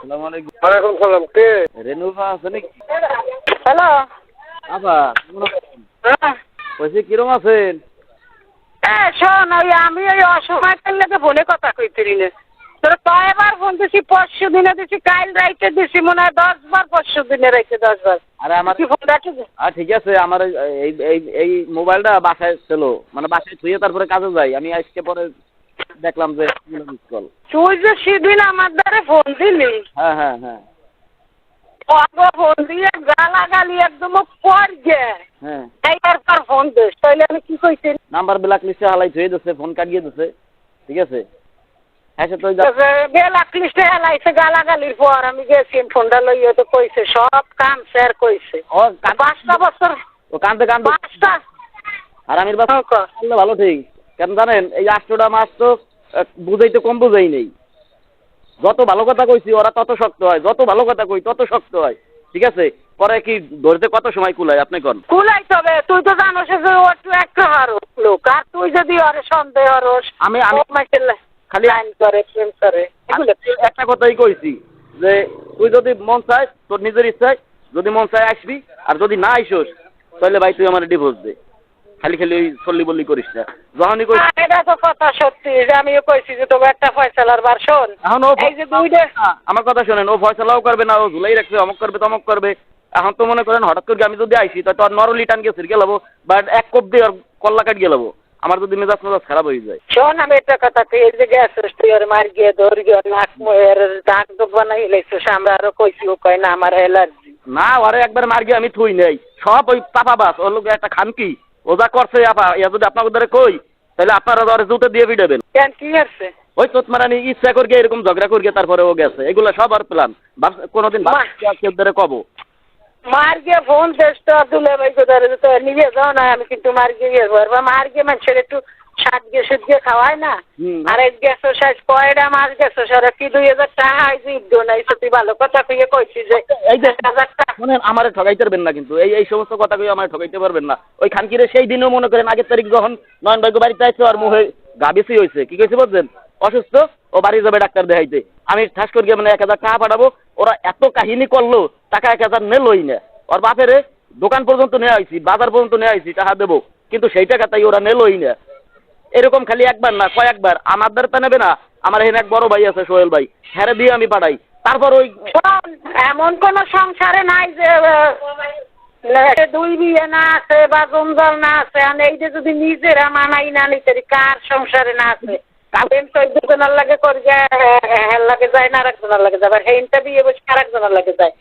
আসসালামু আলাইকুম। ওয়ালাইকুম সালাম। কে? রেনুফা আছে নাকি? হ্যালো। আপা কেমন আছেন? হ্যাঁ। কইছি কিরম আছেন? শোন, আমি ওই অসময় লেগে ফোনে কথা কইতেরি না। তোর কয়বার ফোন দিছি, পরশু দিনে দিছি, কাল রাইতে দিছি, মনে হয় 10 বার, পরশু দিনে রাইতে 10 বার। আরে আমার কি ফোন রাখি? ঠিক আছে, আমার এই এই এই মোবাইলটা বাসায় ছিল, মানে বাসায় থুয়ে তারপরে কাজে যাই। আমি আজকে পরে দেখলাম যে মিস কল। তুই যে সেদিন আমার দ্বারে ফোন দিলি, হ্যাঁ হ্যাঁ হ্যাঁ ফোন দিয়ে গালাগালি একদম পর গে হ্যাঁ। এইবার ফোন দিস, তাইলে আমি কি কইছি? নাম্বার ব্ল্যাক লিস্টে হালাই থুয়ে দিচ্ছে, ফোন কাটিয়ে দিচ্ছে। ঠিক আছে, হ্যাঁ সে তো ব্ল্যাক লিস্টে হেলাইছে গালাগালির পর আমি গেছি, ফোনটা লইয়া তো কইছে সব কাম শেয়ার কইছে। ও 5টা বছর ও কান্দে কান্দে 5টা। আর আমির বাস ভালো ঠিক। কেন জানেন, এই 8টা মাস তো বুঝাইতে কম বুঝাই নেই। যত ভালো কথা কইছি ওরা তত শক্ত হয়, যত ভালো কথা কই তত শক্ত হয়। ঠিক আছে, পরে কি ধরতে কত সময় কুলায় আপনি কোন? কুলাই তবে তুই তো জানোস যে ও একটু হারো লোক, আর তুই যদি ওরে সন্দেহ হরস, আমি খালি আইন করে প্রেম করে। একটা কথাই কইছি যে তুই যদি মন চায় তোর নিজের ইচ্ছায়, যদি মন চায় আসবি, আর যদি না আইসোস তাহলে ভাই তুই আমার ডিভোর্স দে। খালি খালি ওই চল্লি বল্লি করিস না। যখনই কই এটা তো কথা সত্যি যে আমিও কইছি যে তোকে একটা ফয়সালার বার শোন। এখন ও এই যে দুইটা আমার কথা শোনেন, ও ফয়সালাও করবে না, ও ঝুলাই রাখবে, অমক করবে তমক করবে। এখন তো মনে করেন হঠাৎ করে আমি যদি আইসি তো আর নরলি টান গেছে গেলাবো, বা এক কোপ দিয়ে আর কল্লা কাট গেলাবো। আমার যদি মেজাজ মেজাজ খারাপ হয়ে যায়। শোন, আমি একটা কথা তুই এই যে গেছিস, তুই ওর মার গিয়ে ধর গিয়ে নাক মুয়ের দাগ দুগ বানাই লাইছিস, আমরা আরো কইছি ও কয় না আমার অ্যালার্জি। না, ওরে একবার মার গিয়ে আমি থুই নেই, সব ওই পাপা বাস ওর লোক একটা খানকি ও যা করছে আপা, ইয়া যদি আপনার ধরে কই তাহলে আপনারা ধরে জুতে দিয়ে বিড়াবেন। কেন কি হচ্ছে? ওই তোতমারানি ইচ্ছা করি এরকম ঝগড়া করিয়ে তারপরে ও গেছে, এগুলো সব আর প্ল্যান। কোনোদিন কেউ ধরে কব মার গিয়ে ফোন চেষ্টা তুলে ভাই ধরে তো নিজে যাও না, আমি কিন্তু মার গিয়ে মার গিয়ে মানুষের একটু শাক দিয়ে সুদ দিয়ে খাওয়ায় না। আর এক গেছো শেষ কয়টা মাছ গেছো সারা কি 2000 টাকা আইছি নাই, তুই ভালো কথা কইয়ে কইছি যে এই যে 1000 টাকা শুনেন, আমার ঠকাইতে পারবেন না কিন্তু, এই এই সমস্ত কথা কই আমার ঠকাইতে পারবেন না। ওই খানকিরে সেই দিনও মনে করেন আগের তারিখ যখন নয়ন ভাইকে বাড়িতে আইছো আর মুখে গা বেশি হয়েছে, কি কইছে বলছেন, অসুস্থ ও বাড়ি যাবে ডাক্তার দেখাইতে। আমি ঠাস করে গিয়ে মানে 1000 টাকা পাঠাবো, ওরা এত কাহিনী করলো, টাকা 1000 নেলই না। ওর বাপেরে দোকান পর্যন্ত নেওয়া হয়েছি, বাজার পর্যন্ত নেওয়া হয়েছি, টাকা দেবো, কিন্তু সেই টাকা তাই ওরা নেলই না। এরকম খালি একবার না কয়েকবার। আমার দ্বারা নেবে না, আমার এখানে এক বড় ভাই আছে সোহেল ভাই, হ্যাঁ দিয়ে আমি পাঠাই। তারপর ওই এমন কোন সংসারে নাই যে দুই বিয়ে না আছে বা জঞ্জাল না আছে, আর এই যে যদি নিজেরা মানাই না নিতে কার সংসারে না আছে। কাবেন তো একজনের লাগে করি হেল লাগে যায় না, আরেকজনের লাগে যাবে, হেইনটা বিয়ে বসে আরেকজনের লাগে যায়।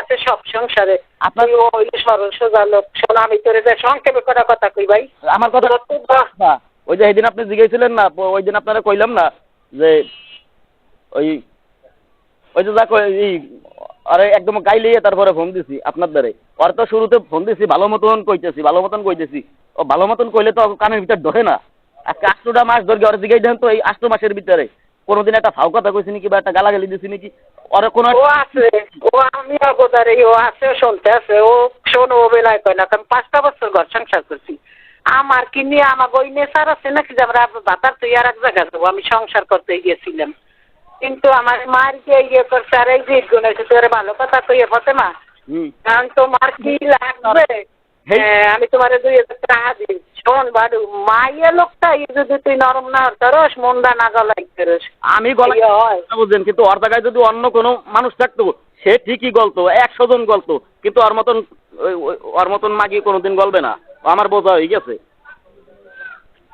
আছে সব সংসারে। আপনার ওই সরল সোজা লোক। শোন, আমি তোরে যে সংক্ষেপে কটা কথা কই ভাই। আমার কথা ওই যে সেদিন আপনি জিজ্ঞাসিলেন না, ওই দিন আপনারা কইলাম না যে ওই ওই যে যা আরে একদম গাইলে তারপরে ফোন দিছি আপনার দ্বারে। ওর তো শুরুতে ফোন দিছি ভালো মতন কইতেছি, ও ভালো মতন কইলে তো কানের ভিতর ঢোকে না। আজকে 8টা মাস ধরে ওর জিজ্ঞাসা দেন তো এই 8 মাসের ভিতরে কোনোদিন একটা ফাও কথা কইছি নাকি বা একটা গালাগালি দিছি নাকি? ওর কোনো ও আছে, ও আমি অবদারে ও আছে, শুনতে আছে ও। শোন, ও বেলায় কয় না, কারণ 5টা বছর ঘর সংসার করছি। আমার কি নিয়ে আমার ওই নেশার আছে নাকি যে আমরা বাতার তুই আর এক জায়গায় যাবো, আমি সংসার করতে গিয়েছিলাম। কিন্তু আমার মার গিয়ে ইয়ে করছে, আর এই যে গুণেছে তোর ভালো কথা কইয়ে ফতেমা, কারণ তোমার কি লাগবে আমি তোমার 2000 টাকা দিই। শোন বাড়ু মাইয়া লোকটা যদি তুই নরম না করস, মনটা না গলাই করস, আমি গলাই বুঝলেন, কিন্তু ওর জায়গায় যদি অন্য কোনো মানুষ থাকতো সে ঠিকই গলতো, 100 জন গলতো, কিন্তু ওর মতন মাগি কোনোদিন গলবে না। আমার বোঝা হয়ে গেছে।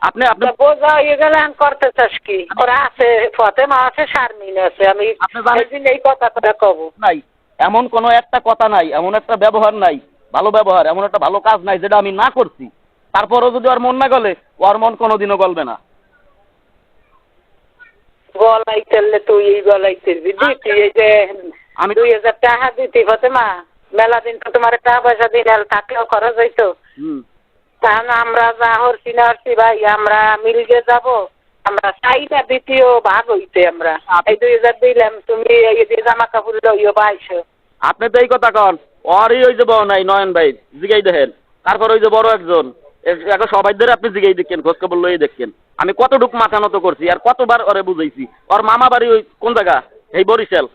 আপনি বোঝা হয়ে গেলে করতে চাস কি? ওরা আছে, ফতেমা আছে, শারমিন আছে, আমি এই কথা তোরা কব নাই, এমন কোনো একটা কথা নাই, এমন একটা ব্যবহার নাই, ভালো ব্যবহার, এমন একটা ভালো কাজ নাই যেটা আমি না করছি। তারপরও যদি ওর মন না গলে, ওর মন কোনোদিনও গলবে না। গলাই তেললে তুই এই গলাই তেলবি দিতি, এই যে আমি 2000 টাকা দিতি ফতেমা, মেলা দিন তো তোমার টাকা পয়সা দিন থাকলেও খরচ হইতো। তাহলে আমরা যা হরছি না হরছি ভাই, আমরা মিলগে যাব, আমরা চাইটা দ্বিতীয় ভাগ হইতে আমরা এই 2000 দিলাম, তুমি এই যে জামা কাপড় লইও পাইছো। আপনি তো এই কথা কন, ওরই ওই যে বড় নাই নয়ন ভাই জিগাই দেখেন, তারপর ওই যে বড় একজন এখন সবাই ধরে আপনি জিগাই দেখেন, খোঁজ খবর লই দেখেন আমি কতটুক মাথা নত করছি আর কতবার ওরে বুঝাইছি। ওর মামা বাড়ি ওই কোন জায়গা, এই বরিশাল,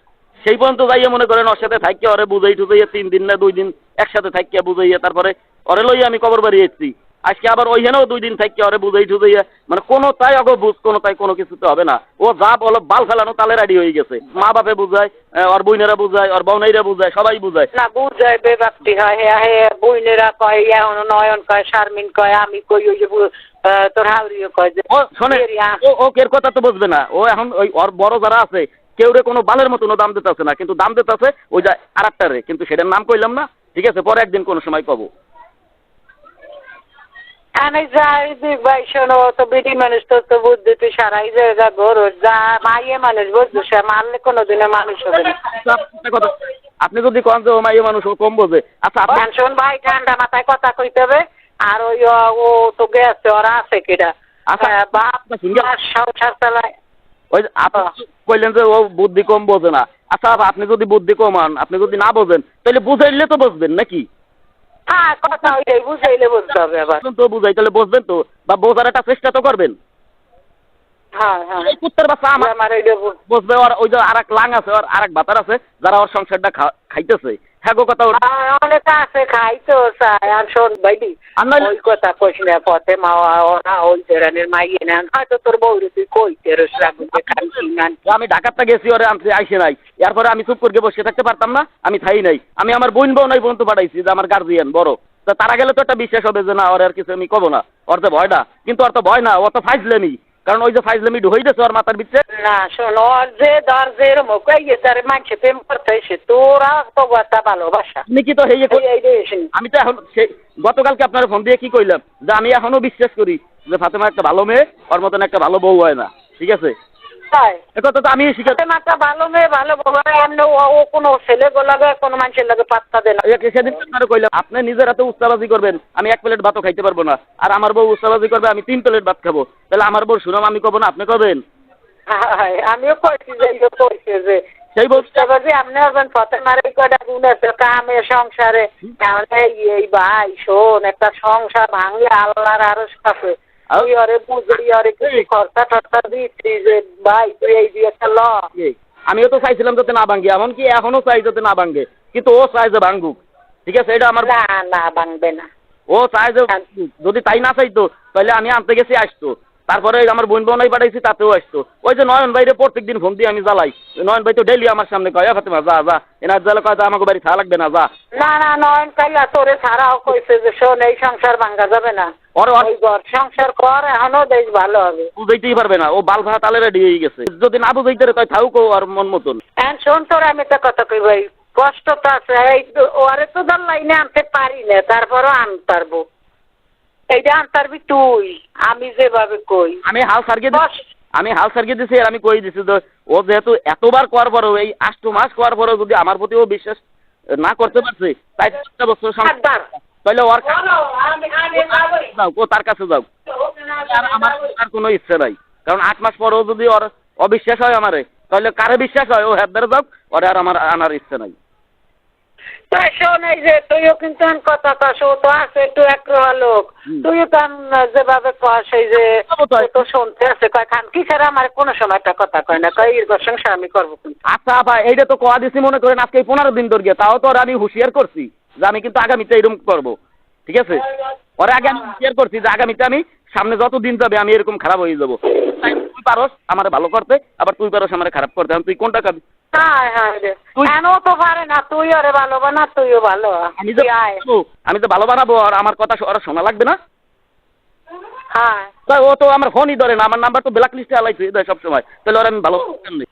সেই পর্যন্ত যাইয়া মনে করেন ওর সাথে থাকিয়া ওরে বুঝাই টুজাইয়া 3 দিন না 2 দিন একসাথে থাকিয়া বুঝাইয়া তারপরে ওরে লইয়া আমি কবর বাড়ি এসেছি। আজকে আবার ওইখানেও 2 দিন থাকিয়া ওরে বুঝাই টুজাইয়া মানে কোনো তাই অগো বুঝ কোনো তাই কোনো কিছুতে হবে না। ও যা বলো বাল ফেলানো তালে রেডি হয়ে গেছে। মা বাপে বুঝায়, ওর বইনেরা বুঝায়, ওর বউনাইরা বুঝায়, সবাই বুঝায়। না বুঝায় বেবাক্তি হয়, হে বইনেরা কয়, এখন নয়ন কয়, শারমিন কয়, আমি কই, ওই যে তোর হাউরিও কয় যে ও শোনে ও কের কথা তো বুঝবে না। ও এখন ওই ওর বড় যারা আছে কেউ রে কোনো বালের মতনও দাম দিতেছে না, কিন্তু দাম দিতেছে ওই যে আরেকটারে, কিন্তু সেটার নাম কইলাম না। ঠিক আছে, পরে একদিন কোনো সময় পাবো। আমি যাই দিক ভাই, শোনো তো বিডি মানুষ তো বুদ্ধি তুই সারাই জায়গা গরু যা মাইয়ে মানুষ বুঝছো, সে মারলে কোনোদিনে মানুষ হবে না। কথা আপনি যদি কন যে ও মাইয়ে মানুষ ও কম বোঝে। আচ্ছা শোন ভাই, ঠান্ডা মাথায় কথা কইতে হবে। আর ওই ও তো গেছে, ওরা আছে কিটা বাপ সংসার চালায়। ওই আপনি কইলেন যে ও বুদ্ধি কম বোঝে না। আচ্ছা আপনি যদি বুদ্ধি কম হন, আপনি যদি না বোঝেন তাহলে বুঝাইলে তো বুঝবেন নাকি? হ্যাঁ, কথা ওইটাই, বুঝাইলে বুঝতে হবে। আবার তো বুঝাই তাহলে বুঝবেন তো, বা বোঝার একটা চেষ্টা তো করবেন। হ্যাঁ হ্যাঁ, এই কুত্তার বাচ্চা আমার বুঝবে। ওর ওই যে আরেক লাং আছে, ওর আরেক বাতার আছে যারা ওর সংসারটা খাইতেছে। হ্যাঁ গো কথা অনেক আছে খাইতো চাই। আর শোন ভাইডি, ওই কথা কইস না, পথে মা ওরা ওই ধরনের মাইয়ে নেন, হয়তো তোর বউরে তুই কইতে রস রাখতে খাইছি না। আমি ঢাকাতে গেছি, ওরে আনতে আইসে নাই। এরপরে আমি চুপ করে বসে থাকতে পারতাম না, আমি থাই নাই। আমি আমার বোন বউ নাই পর্যন্ত পাঠাইছি যে আমার গার্জিয়ান বড়, তো তারা গেলে তো একটা বিশ্বাস হবে যে না ওর আর কিছু আমি কব না। ওর তো ভয়টা, কিন্তু ওর তো ভয় না, ও তো ফাইজলেমি। কারণ ওই যে ফাইজলেমি ঢুকাইতেছে ওর মাথার ভিতরে। না শোন, ওর যে দর যে রকম তার মানুষে প্রেম করতে এসে তোরা তো কথা ভালোবাসা। আপনি কি তো আমি তো এখন গতকালকে আপনার ফোন দিয়ে কি কইলাম যে আমি এখনো বিশ্বাস করি যে ফাতেমা একটা ভালো মেয়ে, ওর মতন একটা ভালো বউ হয় না। ঠিক আছে, কথা তো আমি শিখাতে মাত্রা ভালো মেয়ে ভালো বউ, এমনি ও কোনো ছেলে গোলাগে কোনো মানুষের লাগে পাত্তা দেয় না। সেদিন আপনার কইলাম আপনি নিজের হাতে উস্তাবাজি করবেন, আমি 1 প্লেট ভাতও খাইতে পারবো না। আর আমার বউ উস্তাবাজি করবে, আমি 3 প্লেট ভাত খাবো। তাহলে আমার বউ সুনাম আমি কব না, আপনি কবেন? আমিও কইছি যে কইছে যে সেই বুঝতে আপনি হবেন ফাতেমার এই কয়টা গুণ আছে কামে সংসারে। তাহলে এই ভাই শোন, একটা সংসার ভাঙলে আল্লাহর আরশ কাছে ওই ওরে বুঝি ওরে কিছু খরচা টরচা দিচ্ছি যে ভাই তুই এই দিয়ে একটা ল। আমিও তো চাইছিলাম যাতে না ভাঙ্গে, এমনকি এখনো চাই যাতে না ভাঙ্গে, কিন্তু ও চাই যে ভাঙ্গুক। ঠিক আছে, এটা আমার না না ভাঙবে না। ও চাই যে যদি তাই না চাইতো তাহলে আমি আনতে গেছি আসতো। তারপরে আমার বোন বোনাই পাঠাইছি, তাতেও আসতো। ওই যে নয়ন ভাইরে প্রত্যেক দিন ফোন দিয়ে আমি জ্বালাই। নয়ন ভাই তো ডেইলি আমার সামনে কয় ফাতেমা যা যা এনার জ্বালা কয় আমাকে বাড়ি থাকা লাগবে না যা। না না, নয়ন কাইলা তোরে ছাড়াও কইছে যে শোন এই সংসার ভাঙ্গা যাবে না, ওই ঘর সংসার কর, এখনো দেশ ভালো হবে। বুঝাইতেই পারবে না, ও বাল ভাড়া তালে রেডি হয়ে গেছে। যদি না বুঝাইতে রে তাই থাকুক আর মন মতন। শোন তোর আমি একটা কথা কই ভাই, কষ্ট তো আছে, এই ওরে তো ধর লাইনে আনতে পারি না, তারপরও আনতে পারবো। এইটা আনতে পারবি তুই, আমি যেভাবে কই। আমি হাল সার্গে দিছি আর আমি কই দিছি যে ও যেহেতু এতবার করার পরেও এই 8 মাস করার পরেও যদি আমার প্রতি ও বিশ্বাস না করতে পারছে, তাই 1 বছর তাহলে ওর যাও, ও তার কাছে যাও। আর আমার আর কোনো ইচ্ছে নাই, কারণ 8 মাস পরেও যদি ওর অবিশ্বাস হয় আমারে, তাহলে কারে বিশ্বাস হয়? ও হেদারে যাও, ওরে আর আমার আনার ইচ্ছে নাই। তাই শোন, এই যে তুইও কিন্তু কথা কস, ও তো আছে একটু একটু লোক, তুইও তো যেভাবে কস এই যে তো শুনতে আছে কয় খান কি ছাড়া আমার কোনো সময় একটা কথা কয় না, কয় এর সংসার আমি করবো। আচ্ছা ভাই, এইটা তো কোয়া দিছি মনে করেন আজকে 15 দিন ধরে, তাও তো আমি হুঁশিয়ার করছি যে আমি কিন্তু আগামীতে এরকম করবো। ঠিক আছে, ওরা আগে আমি হুঁশিয়ার করছি যে আগামীতে আমি সামনে যত দিন যাবে আমি এরকম খারাপ হয়ে যাবো। তুই পারস আমার ভালো করতে, আবার তুই পারস আমার খারাপ করতে, তুই কোনটা খাবি? ও তো পারে না, তুই ওরে ভালো বানা, তুইও ভালো। আমি তো ভালো বানাবো, আর আমার কথা ওরা শোনা লাগবে না। হ্যাঁ, ও তো আমার ফোনই ধরে না, আমার নাম্বার তো ব্ল্যাক লিস্টে আলাইছে দেয় সবসময়। তাহলে ওরা আমি ভালো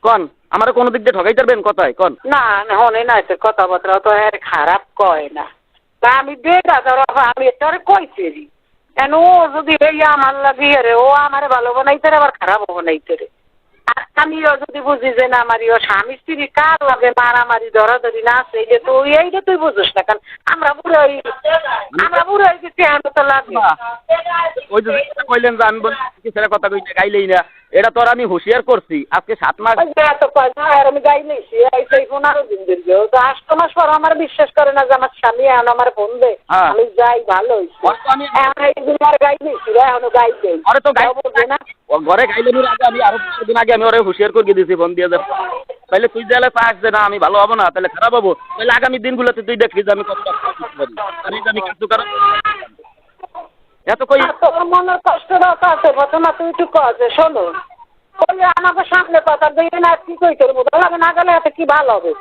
কন আমার কোনো দিক দিয়ে ঠকাই পারবেন কথায় কন? না হনে না, কথাবার্তা তো খারাপ কয় না। তা আমি বেটা ধরো আমি এটা কইছি কেন, ও যদি আমার লাগে রে, ও আমার ভালো বানাইতে রে, আবার খারাপ বানাইতে রে। আমিও যদি বুঝি যে না আমার স্বামী স্ত্রী কার লাগে মারামারি ধরাধরি না আছে, এই যে তুই এইটা তুই বুঝিস না, কারণ আমরা বুড়ো হয়ে গেছি, আমি তো লাগবে। ওই যে কইলেন যে আমি বলছি কথা কইতে গাইলেই না, এটা তো আমি হুঁশিয়ার করছি আজকে 7 মাস। আমি গাই নিয়েছি এই 15 দিন ধরে, তো 8 মাস পর আমার বিশ্বাস করে না যে আমার স্বামী এখন আমার ফোন দে, আমি যাই ভালো গাই নিয়েছি, এখনো গাই দেই তো গাই না ঘরে গাইলেন আগে আমি আরো দিন আগে আমি ওরে হুঁশিয়ার করে দিয়েছি ফোন দিয়ে তাহলে তুই জেলে চাস যে না আমি ভালো হবো না, তাহলে খারাপ হবো, তাহলে আগামী দিনগুলোতে তুই দেখবি যে আমি কতটা করতে পারি। আর এই যে আমি কিছু কারণ এত কই তোর মনের কষ্টটা তো আছে, প্রথমে তুই একটু কাজে শোনো, ওই আমাকে সামনে কথা দিয়ে না কি কই করবো, তাহলে না গেলে এত কি ভালো হবে,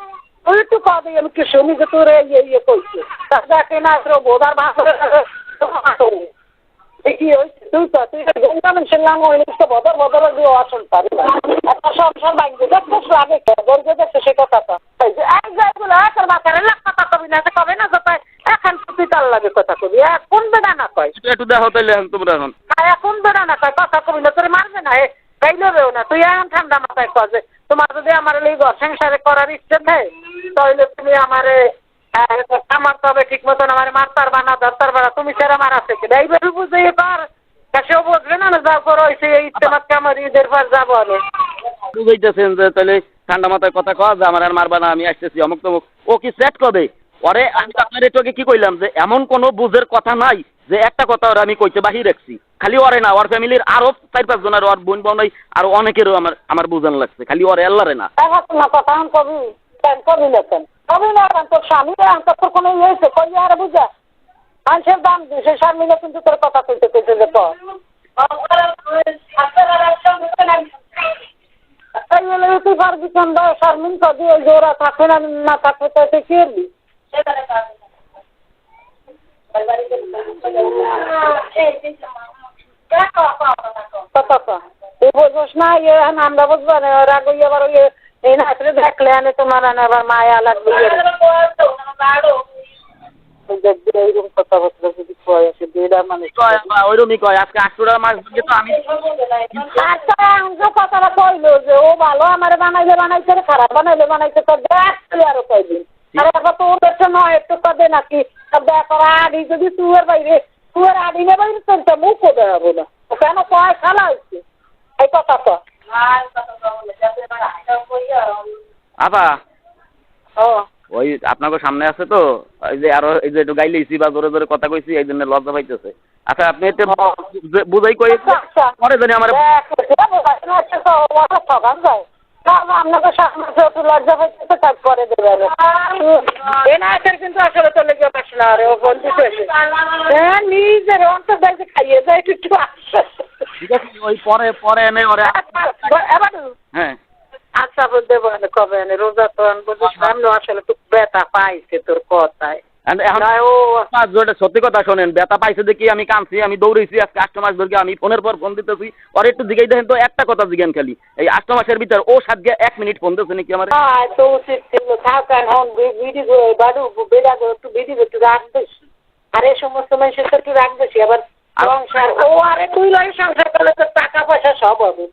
তুই একটু কাজে আমি কি শুনি যে তোর ইয়ে করছে, তাকে না বোধার ভাষা কি হয়েছে, তুই গঙ্গা শুনলাম ওই জিনিসটা বদল দিয়ে আসল পারি একটা সংসার বাঁধবে দেখতে লাগে গর্বে দেখছে সে কথাটা এক জায়গাগুলো তোর বাচ্চারা লাখ কথা কবি না কবে না কোথায় এখন তুই তার লাগে কথা কবি কোন বেড়া না কয় একটু দেখো তাহলে তোমরা এখন এখন বেড়া না কয় কথা কবি না তোর মারবে না গাইলেও না, তুই এখন ঠান্ডা মাথায় কয় তোমার যদি আমার এই ঘর সংসারে করার ইচ্ছে থাকে তাহলে তুমি আমারে আমার তবে ঠিক মতন আমার মারতার বানা ধরতার বানা তুমি সেরা মারা থেকে এইভাবে বুঝে কর, সেও বুঝবে না না যাও করো এই ইচ্ছেমাত্র আমার ঈদের পর যাবো আমি বুঝাইতেছেন যে তাহলে ঠান্ডা মাথায় কথা কওয়া যে আমার আর মারবা না, আমি আসতেছি অমুক তমুক, ও কি সেট করবে ওরে? আমি আপনার একটু আগে কি কইলাম যে এমন কোনো বুঝের কথা নাই যে একটা কথা ওরা আমি কইতে বাহির রাখছি, খালি ওরে না, ওর ফ্যামিলির আরো 4-5 জনের, ওর বোন বোনাই আরো অনেকেরও আমার বুঝান লাগছে, খালি ওরে আল্লাহরে না। না কথা কবি কবি না কেন কবি না কেন তোর স্বামী তোর কোনো ইয়ে হয়েছে কই আর বুঝা মানুষের দাম দিই সেই স্বামীরা কিন্তু তোর কথা কইতে কইতে যে তুই পারবি চন্দ্র শারমিন কদি ওই জোরা থাকে না থাকে তো তুই কি করবি তুই বুঝবস না ইয়ে আমরা বুঝবো না ওরা আবার ওই এই না দেখলে আনে তোমার আবার মায়া লাগবে এইরকম কথাবার্তা যদি কয় আসে বেড়া মানে ওইরকমই কয় আজকে 800 মাছ দিয়ে তো আমি কথাটা কইলো যে ও ভালো আমার বানাইছে খারাপ বানাইছে তো দেখ আরো কয়দিন আরে এখন তো ওদের নয় একটু কদে নাকি দেখ আড়ি যদি তুয়ের বাইরে তুয়ের আড়ি নে বাইরে তো মুখ দেওয়া হবে না কেন কয় খালা হচ্ছে এই কথা তো আপা ও ওই আপনাকে সামনে আছে তো এই যে আরো এই যে একটু গাইলেছি বা জোরে জোরে কথা কইছি এই জন্য লজ্জা পাইতেছে। আচ্ছা আপনি একটু বুঝাই কই পরে জানি আমার আপনাকে সামনে একটু লজ্জা পাইতেছে তারপরে দেবে কিন্তু আসলে চলে গিয়ে পাস না রে ও বন্ধু নিজের অন্তর দেখে খাইয়ে যায় একটু ঠিক আছে ওই পরে এনে ওরে হ্যাঁ আচ্ছা দেবো কবে এনে রোজা তো বুঝিস সামনে আসলে তো ব্যথা পাইছে তোর কথায় সত্যি কথা শোনেন, ব্যথা পাইছে দেখি আমি কাঁদছি, আমি দৌড়েছি আজকে 8 মাস ধরে, আমি ফোনের পর ফোন দিতেছি ওর একটু জিগাই দেখেন তো একটা কথা জিজ্ঞান খালি এই 8 মাসের ভিতর ও 1 মিনিট ফোন দিচ্ছে নাকি আমার তো উচিত ছিল থাকেন হন ভিডিও বাড়ু বেড়া একটু ভিডিও একটু রাখবেস আর এই সমস্ত মানুষের তো একটু রাখবেস আবার সংসার ও আরে তুই লাই সংসার করলে তো টাকা পয়সা সব হবে।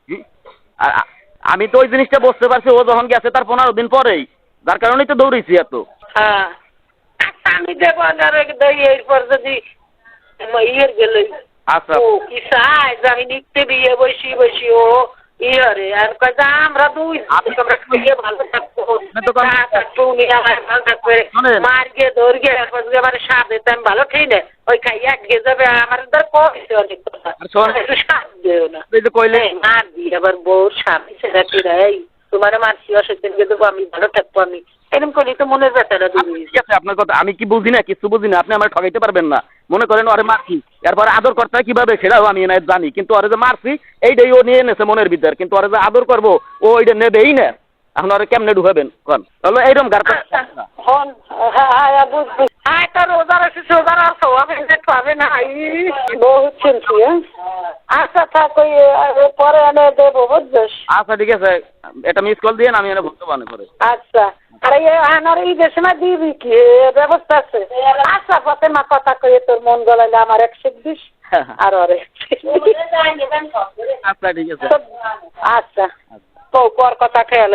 আমি তো ওই জিনিসটা বুঝতে পারছি ও যখন গেছে তার 15 দিন পরেই, যার কারণেই তো দৌড়েছি এত। হ্যাঁ আমি দেবো এরপর যদি ইয়ের গেলে আচ্ছা ও কি চাই যে আমি নিতে বিয়ে বসি ও ইয়ে রে আর কয় আমরা দুই ভালো থাকবো ভালো থাকবে মার গিয়ে ধর গিয়ে আমার সাথে আমি ভালো ঠিক না ওই খাইয়া আটকে যাবে আমার ধর কইছে অনেক কথা সাথ দেও না কইলে মার দি আবার বউর স্বামী ছেলেটি এই তোমার মারছি অসুবিধা দেবো আমি ভালো থাকবো আমি এরকম করলে তো মনের ব্যথাটা ঠিক আছে আপনার কথা আমি কি বুঝি না কিছু বুঝি না, আপনি আমার ঠকাইতে পারবেন না। মনে করেন ওরে মারছি এরপরে আদর করতে হয় কিভাবে সেটাও আমি না জানি, কিন্তু ওরে যে মারছি এইটাই ও নিয়ে এনেছে মনের ভিতর, কিন্তু ওরে যে আদর করবো ও ওইটা নেবেই না। এখন ওরে কেমনে ঢুকাবেন কন তাহলে এইরকম গাড় বুঝবি রোজার আছে সোজার আর খাবে না বহুত শুনছি আচ্ছা থাক পরে এনে দেবো বুঝছিস। আচ্ছা ঠিক আছে এটা মিস কল দিয়ে আমি এনে ভুলতে পারবো পরে। আচ্ছা আরে আমার এই দেশে না দিবি কি ব্যবস্থা আছে? আচ্ছা পথে মা কথা কয়ে তোর মন গলাইলে আমার 120 আর ওরে আচ্ছা ঠিক আছে আচ্ছা তো পর কথা খেয়াল